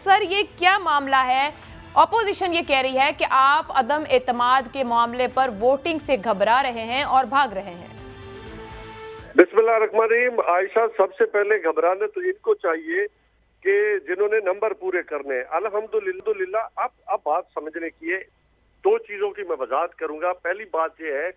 Sir ये क्या मामला है? ऑपोजिशन ये कह रही है कि आप अदम एतमाद के मामले पर वोटिंग से घबरा रहे हैं और भाग रहे हैं। बिस्मिल्लाहिर्रहमानिर्रहीम। आयशा, सबसे पहले घबराना तो इनको चाहिए कि जिन्होंने नंबर पूरे करने हैं। अल्हम्दुलिल्लाह। अब बात समझने की है। दो चीजों की मैं वजाहत करूंगा। पहली बात यह है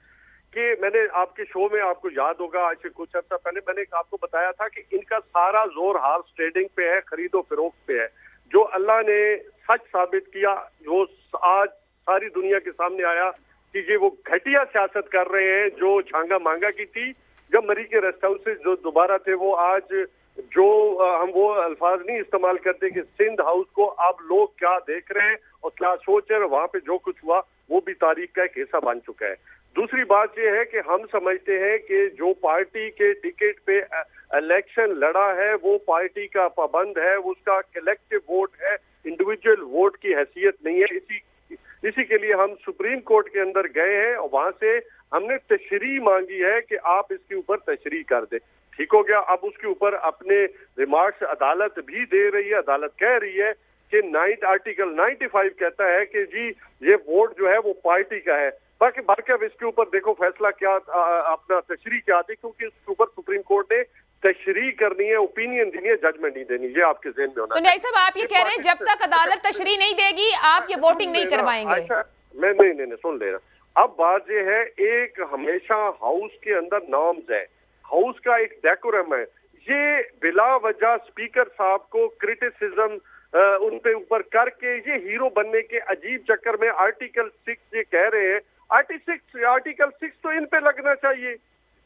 कि मैंने आपके शो में, आपको याद होगा, आज से कुछ अर्सा पहले मैंने आपको बताया था कि इनका सारा जोर हार्स ट्रेडिंग पे है, खरीदो फरोख्त पे है। जो अल्लाह ने सच साबित किया, जो आज सारी दुनिया के सामने आया कि ये वो घटिया सियासत कर रहे हैं जो छांगा मांगा की थी। जब मरी के रेस्ट हाउस से जो दोबारा थे, वो आज जो हम वो अल्फाज नहीं इस्तेमाल करते कि सिंध हाउस को अब लोग क्या देख रहे हैं और क्या सोच रहे हैं, वहां पे जो कुछ हुआ वो भी तारीख का एक हिस्सा बन चुका है। दूसरी बात यह है कि हम समझते हैं कि जो पार्टी के टिकट पे इलेक्शन लड़ा है वो पार्टी का पाबंद है, उसका कलेक्टिव वोट है, इंडिविजुअल वोट की हैसियत नहीं है। इसी के लिए हम सुप्रीम कोर्ट के अंदर गए हैं और वहां से हमने तशरीह मांगी है कि आप इसके ऊपर तशरीह कर दें। ठीक हो गया। अब उसके ऊपर अपने रिमार्क्स अदालत भी दे रही है। अदालत कह रही है कि आर्टिकल 95 कहता है कि जी ये वोट जो है वो पार्टी का है। बाकी अब इसके ऊपर देखो फैसला क्या अपना तशरीह क्या आती, क्योंकि इसके ऊपर सुप्रीम कोर्ट ने तशरीह करनी है, ओपिनियन देनी है, जजमेंट नहीं देनी। ये आपके ज़हन में होना। तो नहीं साहब, आप ये कह रहे हैं जब तक अदालत तशरीह नहीं देगी आप ये वोटिंग नहीं करवाएंगे? मैं नहीं सुन लेना। अब बात ये है, एक हमेशा हाउस के अंदर नॉर्म्स है, हाउस का एक डेकोरम है। ये बिला वजह स्पीकर साहब को क्रिटिसिज्म उनके ऊपर करके ये हीरो बनने के अजीब चक्कर में आर्टिकल 6 ये कह रहे हैं। आर्टिकल 6 तो इन पे लगना चाहिए,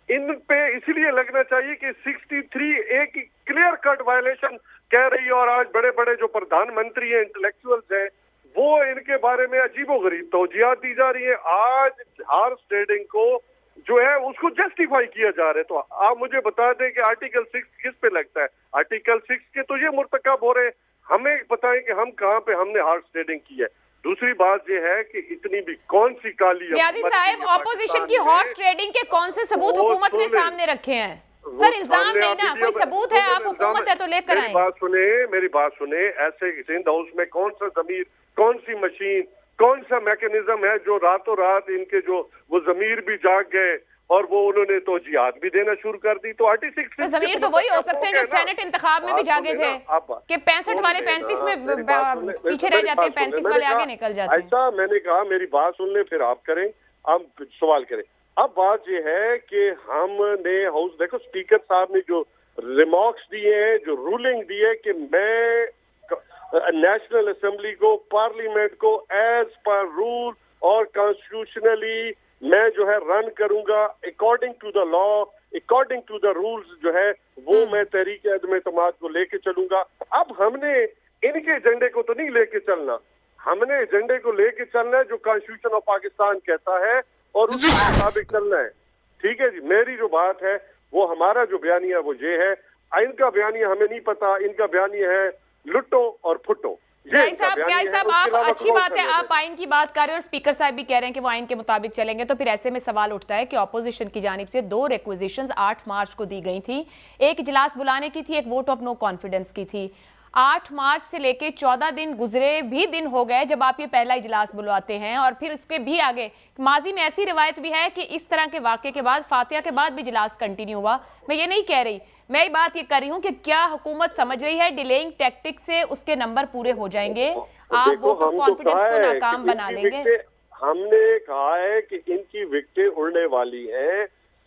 इन पे इसलिए लगना चाहिए कि 63 एक क्लियर कट वायलेशन कह रही है। और आज बड़े बड़े जो प्रधानमंत्री हैं, इंटेलेक्चुअल्स हैं, वो इनके बारे में अजीबोगरीब तौजीहात दी जा रही है। आज हार्स ट्रेडिंग को जो है उसको जस्टिफाई किया जा रहा है। तो आप मुझे बता दें कि आर्टिकल 6 किस पे लगता है? आर्टिकल 6 के तो ये मुर्तकब हो रहे हैं। हमें बताएं कि हम कहाँ पे हमने हार्स ट्रेडिंग की है। दूसरी बात यह है कि इतनी भी कौन सी काली न्याजी साहब, ऑपोजिशन की हॉर्स ट्रेडिंग के कौन से सबूत हुकूमत ने सामने रखे हैं? सर इल्जाम नहीं ना, कोई सबूत है, आप हुकूमत है तो लेकर आए। मेरी बात सुने। ऐसे सिंध हाउस में कौन सा जमीर, कौन सी मशीन, कौन सा मैकेनिज्म है जो रातों रात इनके जो वो जमीर भी जाग गए और वो उन्होंने तो जिहाद भी देना शुरू कर दी? तो आर्टिकल 6 जमीर तो वही हो सकते हैं जो सेनेट इंतखाब में भी जागे थे कि 65 वाले 35 में पीछे रह जाते हैं, 35 वाले आगे निकल जाते हैं। ऐसा मैंने कहा, मेरी बात सुन ले फिर आप करें, आप सवाल करें। अब बात ये है कि हमने हाउस, देखो स्पीकर साहब ने जो रिमार्क्स दिए हैं, जो रूलिंग दी है कि मैं नेशनल असेंबली को, पार्लियामेंट को एज पर रूल और कॉन्स्टिट्यूशनली मैं जो है रन करूंगा according to the law, according to the rules जो है वो मैं तहरीक अदम एतमाद को लेके चलूंगा। अब हमने इनके एजेंडे को तो नहीं लेके चलना, हमने एजेंडे को लेके चलना है जो कॉन्स्टिट्यूशन ऑफ पाकिस्तान कहता है और उसके मुताबिक चलना है। ठीक है जी। मेरी जो बात है वो, हमारा जो बयानिया वो ये है। इनका बयानिया हमें नहीं पता, इनका बयानिया है लुटो और फुटो। न्याई साहब आप अच्छी बात है, आप आइन की बात कर रहे हैं और स्पीकर साहब भी कह रहे हैं कि वो आइन के मुताबिक चलेंगे। तो फिर ऐसे में सवाल उठता है कि ऑपोजिशन की जानिब से 2 रिक्वेजिशंस 8 मार्च को दी गई थी। एक इजलास बुलाने की थी, एक वोट ऑफ नो कॉन्फिडेंस की थी। 8 मार्च से लेके 14 दिन गुजरे भी दिन हो गए जब आप ये पहला इजलास बुलवाते हैं, और फिर उसके भी आगे माजी में ऐसी रिवायत भी है कि इस तरह के वाक़े के बाद, फातिहा के बाद भी इजलास कंटिन्यू हुआ। मैं ये नहीं कह रही, मैं ये बात ये कर रही हूँ कि क्या हुकूमत समझ रही है डिलेइंग टैक्टिक से उसके नंबर पूरे हो जाएंगे, आप वोट ऑफ कॉन्फिडेंस को नाकाम बना लेंगे? हमने कहा है कि इनकी विकेटें उड़ने वाली हैं।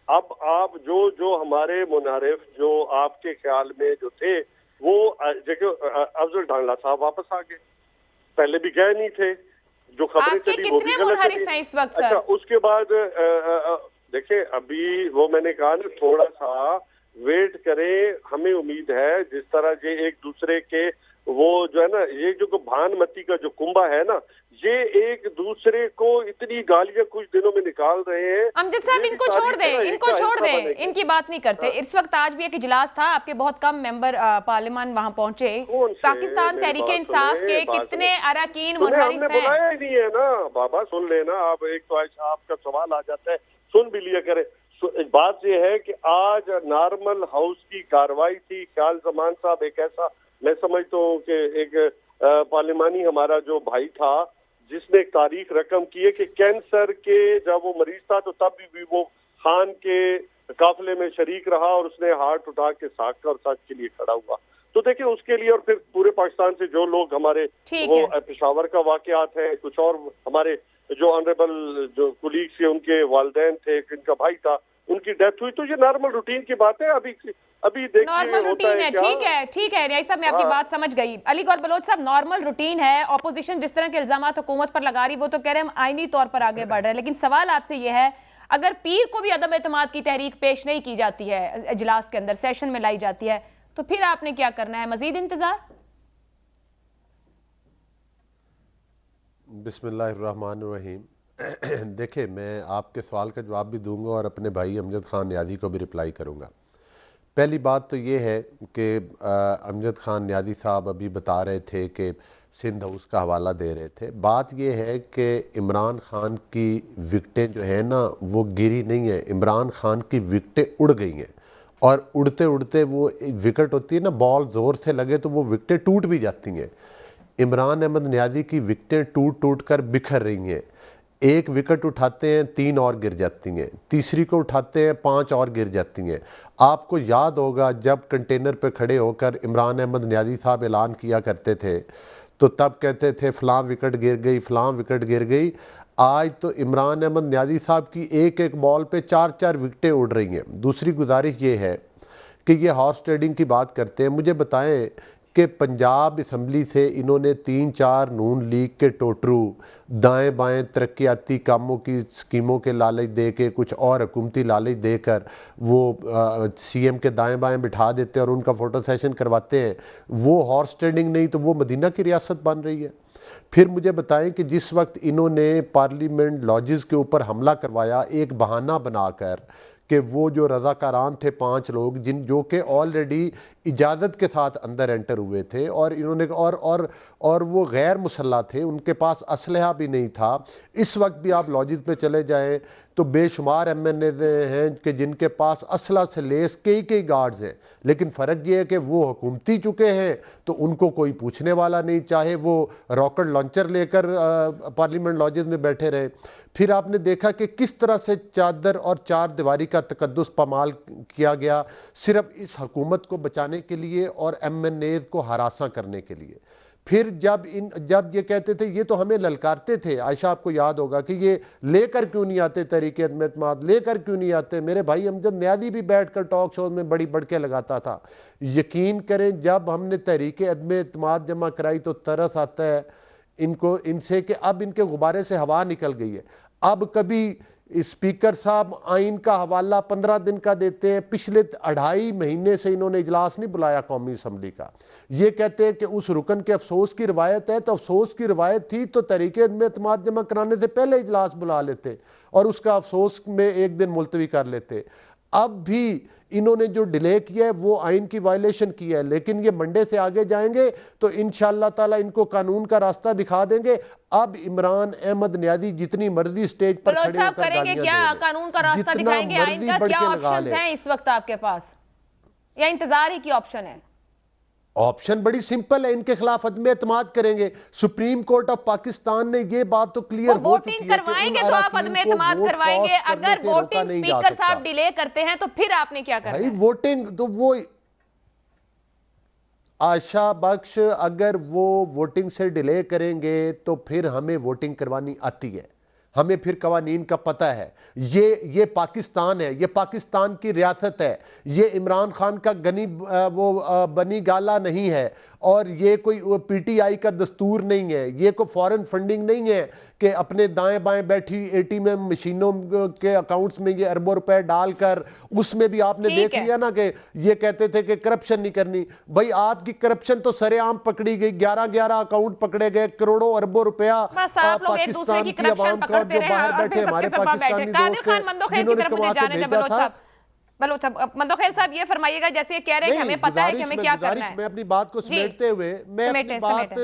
अब आप जो हमारे मुनारिफ जो आपके ख्याल में जो थे वो देखो, अफजल ढांगला साहब वापस आ गए, पहले भी गए नहीं थे। जो खबरें चली वो भी गलत हैं इस वक्त सर। अच्छा, उसके बाद देखिए अभी वो मैंने कहा ना, थोड़ा सा वेट करें। हमें उम्मीद है जिस तरह ये एक दूसरे के वो जो है ना, ये जो भानमती का जो कुंभा है ना, ये एक दूसरे को इतनी गालियां कुछ दिनों में निकाल रहे हैं। अमजद साहब इनको छोड़ दें, इनको छोड़ दें, इनकी बात नहीं करते। इस वक्त आज भी एक इजलास था, आपके बहुत कम मेंबर पार्लियामेंट वहां पहुंचे। पाकिस्तान तहरीक इंसाफ के कितने अरकान मुनहरिफ हैं? बुलाया ही नहीं है ना बाबा, सुन लेना आप। एक तो आपका सवाल आ जाता है, सुन भी लिया करें। बात यह है कि आज नॉर्मल हाउस की कार्रवाई थी। ख्याल जमान साहब एक ऐसा, मैं समझता हूँ कि एक पार्लिमानी हमारा जो भाई था, जिसने एक तारीख रकम की है कि कैंसर के जब वो मरीज था तो तब भी वो खान के काफिले में शरीक रहा और उसने हाथ उठा के साख और सच के लिए खड़ा हुआ। तो देखिए उसके लिए, और फिर पूरे पाकिस्तान से जो लोग हमारे वो पेशावर का वाकयात है, कुछ और हमारे जो ऑनरेबल जो कुलीग्स थे, उनके वालिदैन थे, इनका भाई था, उनकी डेथ हुई, तो ये नॉर्मल रूटीन की बात है। अभी देखिए नॉर्मल रूटीन है, ठीक है रियाई साहब, मैं आपकी बात समझ गई। अली गौर बलोच साहब, नॉर्मल रूटीन है। ऑपोजिशन जिस तरह के इल्जामात हुकूमत पर लगा रही, वो तो कह रहे हैं हम आईनी तौर पर आगे बढ़ रहे हैं, लेकिन सवाल आपसे ये है, अगर पीर को भी अदम एतमाद की तहरीक पेश नहीं की जाती है, इजलास के अंदर सेशन में लाई जाती है, तो फिर आपने क्या करना है? मजीद इंतजार? बिस्मिल्लाहिर्रहमानिर्रहीम। देखिए, मैं आपके सवाल का जवाब भी दूंगा और अपने भाई अमजद खान न्याजी को भी रिप्लाई करूंगा। पहली बात तो ये है कि अमजद खान न्याजी साहब अभी बता रहे थे कि सिंध हाउस का हवाला दे रहे थे। बात ये है कि इमरान खान की विकटें जो है ना, वो गिरी नहीं है, इमरान खान की विकटें उड़ गई हैं, और उड़ते उड़ते वो विकेट होती है ना, बॉल ज़ोर से लगे तो वो विकटें टूट भी जाती हैं। इमरान अहमद न्याजी की विकटें टूट टूट कर बिखर रही हैं। एक विकेट उठाते हैं 3 और गिर जाती हैं, तीसरी को उठाते हैं 5 और गिर जाती हैं। आपको याद होगा जब कंटेनर पे खड़े होकर इमरान अहमद न्याजी साहब ऐलान किया करते थे, तो तब कहते थे फलां विकेट गिर गई, फलां विकेट गिर गई। आज तो इमरान अहमद न्याजी साहब की एक एक बॉल पे 4-4 विकेटें उड़ रही हैं। दूसरी गुजारिश ये है कि ये हॉर्स ट्रेडिंग की बात करते हैं, मुझे बताएं कि पंजाब असम्बली से इन्होंने 3-4 नून लीग के टोटरू दाएं बाएं तरक्याती कामों की स्कीमों के लालच दे के, कुछ और हुकूमती लालच देकर वो सीएम के दाएं बाएं बिठा देते हैं और उनका फोटो सेशन करवाते हैं। वो हॉर्स ट्रेडिंग नहीं तो वो मदीना की रियासत बन रही है। फिर मुझे बताएं कि जिस वक्त इन्होंने पार्लियामेंट लॉजेस के ऊपर हमला करवाया एक बहाना बनाकर कि वो जो रज़ाकारान थे 5 लोग जो कि ऑलरेडी इजाज़त के साथ अंदर एंटर हुए थे, और इन्होंने और वो गैर मुसल्ला थे, उनके पास असलहा भी नहीं था। इस वक्त भी आप लॉजिस पे चले जाएं तो बेशुमार एमएनए हैं कि जिनके पास असला से लेस कई गार्ड्स हैं, लेकिन फ़र्क ये है कि वो हुकूमती चुके हैं तो उनको कोई पूछने वाला नहीं, चाहे वो रॉकेट लॉन्चर लेकर पार्लियामेंट लॉजेस में बैठे रहे। फिर आपने देखा कि किस तरह से चादर और चार दीवारी का तकद्दुस पामाल किया गया, सिर्फ इस हुकूमत को बचाने के लिए और एमएनए को हरासा करने के लिए। फिर जब ये कहते थे, ये तो हमें ललकारते थे, आयशा आपको याद होगा कि ये लेकर क्यों नहीं आते तहरीक अदम एतमाद, लेकर क्यों नहीं आते। मेरे भाई अमजद न्याजी भी बैठकर टॉक शो में बड़ी बढ़के लगाता था। यकीन करें जब हमने तहरीक अदम एतमाद जमा कराई तो तरस आता है इनसे कि अब इनके गुब्बारे से हवा निकल गई है। अब कभी स्पीकर साहब आइन का हवाला 15 दिन का देते हैं, पिछले 2.5 महीने से इन्होंने इजलास नहीं बुलाया कौमी असम्बली का। ये कहते हैं कि उस रुकन के अफसोस की रिवायत है, तो अफसोस की रिवायत थी तो तहरीक अदम एतमाद जमा कराने से पहले इजलास बुला लेते और उसका अफसोस में एक दिन मुलतवी कर लेते। अब भी इन्होंने जो डिले किया है वो आइन की वायलेशन किया है, लेकिन ये मंडे से आगे जाएंगे तो इंशाअल्लाह ताला इनको कानून का रास्ता दिखा देंगे। अब इमरान अहमद न्याजी जितनी मर्जी स्टेज पर खड़े होकर करेंगे क्या कानून का रास्ता दिखाएंगे? आइन का क्या ऑप्शंस हैं इस वक्त आपके पास, या इंतजार ही की ऑप्शन है? ऑप्शन बड़ी सिंपल है, इनके खिलाफ अदम एतमाद करेंगे। सुप्रीम कोर्ट ऑफ पाकिस्तान ने ये बात तो क्लियर हो चुकी है कि करवाएंगे तो आप अदम एतमाद करवाएंगे। अगर वोटिंग स्पीकर साहब डिले करते हैं तो फिर आपने क्या करना है? वोटिंग तो वो आशा बख्श, अगर वो वोटिंग से डिले करेंगे तो फिर हमें वोटिंग करवानी आती है, हमें फिर कवानीन का पता है। ये पाकिस्तान है, ये पाकिस्तान की रियासत है, ये इमरान खान का बनी गाला नहीं है, और ये कोई पीटीआई का दस्तूर नहीं है, ये कोई फॉरेन फंडिंग नहीं है कि अपने दाएं बाएं बैठी एटीएम मशीनों के अकाउंट्स में ये अरबों रुपए डालकर, उसमें भी आपने देख लिया ना कि ये कहते थे कि करप्शन नहीं करनी। भाई आपकी करप्शन तो सरेआम पकड़ी गई, 11 अकाउंट पकड़े गए, करोड़ों अरबों रुपया पाकिस्तान की आवाम का जो बाहर बैठे हमारे पाकिस्तानी दोस्त हैं। बलोच साहब, मंदोखेर साहब ये फरमाइएगा, जैसे ये कह रहे हैं कि हमें पता है कि हमें क्या करना है। मैं अपनी बात को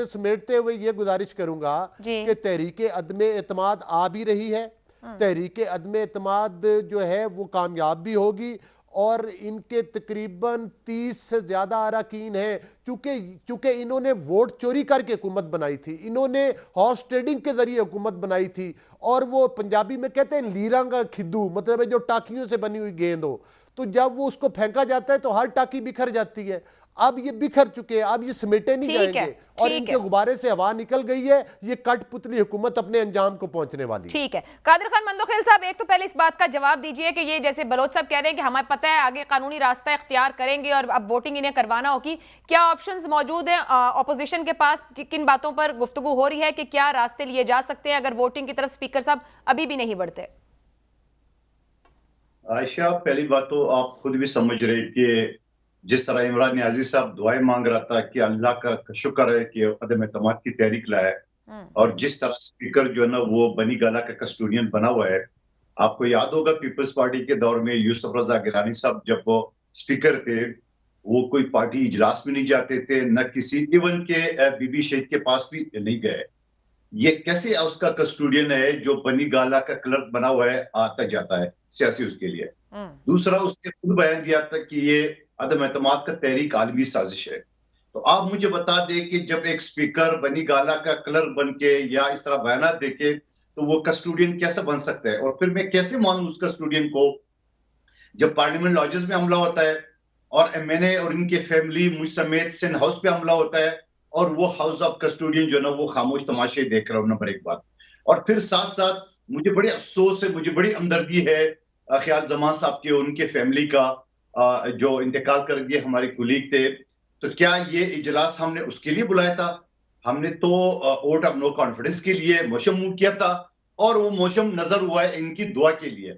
समेटते हुए ये गुजारिश करूंगा कि तहरीक अदम एतमाद आ भी रही है, तहरीक अदम एतमाद जो है वो कामयाब भी होगी और इनके तकरीबन 30 से ज्यादा अरकान हैं। चूंकि इन्होंने वोट चोरी करके हुकूमत बनाई थी, इन्होंने हॉर्स ट्रेडिंग के जरिए हुकूमत बनाई थी, और वो पंजाबी में कहते हैं लीरा का खिद्दू, मतलब है जो टाकियों से बनी हुई गेंद हो, तो जब वो उसको फेंका जाता है तो हर टाकी बिखर जाती है। अब ये बिखर चुके हैं, अब ये समेटे नहीं जाएंगे, और इनके गुब्बारे से हवा निकल गई है। ये कठपुतली हुकूमत अपने अंजाम को पहुंचने वाली। ठीक है, कादिर खान मंदोखेल साहब, एक तो पहले इस बात का जवाब दीजिए कि ये जैसे बलोच साहब कह रहे हैं कि हमें पता है आगे कानूनी रास्ता इख्तियार करेंगे और अब वोटिंग इन्हें करवाना होगी, क्या ऑप्शंस मौजूद हैं ऑपोजिशन के पास? किन बातों पर गुफ्तगू हो रही है कि क्या रास्ते लिए जा सकते हैं अगर वोटिंग की तरफ स्पीकर साहब अभी भी नहीं बढ़ते? आयशा, पहली बात तो आप खुद भी समझ रहे कि जिस तरह इमरान नियाजी साहब दुआएं मांग रहा था कि अल्लाह का शुक्र है कि अदम एतमाद की तहरीक लाया है, और जिस तरह स्पीकर जो है ना वो बनी गाला का कस्टोडियन बना हुआ है। आपको याद होगा पीपल्स पार्टी के दौर में यूसुफ रजा गिलानी साहब जब वो स्पीकर थे, वो कोई पार्टी इजलास में नहीं जाते थे, न किसी इवन के बीबी शहीद के पास भी नहीं गए। ये कैसे उसका कस्टोडियन है जो बनी गाला का क्लर्क बना हुआ है, आता जाता है सियासी उसके लिए। दूसरा, उसने खुद बयान दिया था कि ये अदम एतमाद का तहरीक आलमी साजिश है। तो आप मुझे बता दें कि जब एक स्पीकर बनी गाला का क्लर्क बन के या इस तरह बयान दे के, तो वो कस्टोडियन कैसे बन सकता है? और फिर मैं कैसे मानूं उस कस्टोडियन को जब पार्लियामेंट लॉजेस में हमला होता है और एमएनए और इनके फैमिली मुझ समेत सिंध हाउस पे हमला होता है, और वो हाउस ऑफ कस्टोडियन जो है ना वो खामोश तमाशे देख रहा हूं, नंबर एक बात। और फिर साथ साथ मुझे बड़ी अफसोस है, मुझे बड़ी हमदर्दी है ख्याल जमान साहब के, उनके फैमिली का जो इंतकाल कर गए हमारे कुलीग थे। तो क्या ये इजलास हमने उसके लिए बुलाया था? हमने तो वोट ऑफ नो कॉन्फिडेंस के लिए मोशन मूव किया था, और वो मोशन नजर हुआ है इनकी दुआ के लिए।